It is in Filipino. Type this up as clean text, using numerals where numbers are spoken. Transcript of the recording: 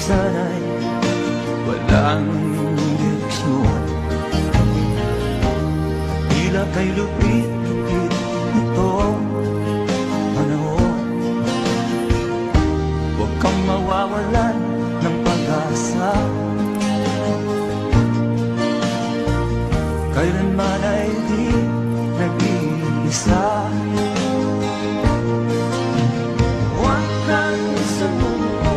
sana'y walang direksyon. Tila kay lupit-lupit itong panahon. Huwag kang mawawalan ng pag-asa, kailanman ay di nag-iisa. Huwag kang sa mundo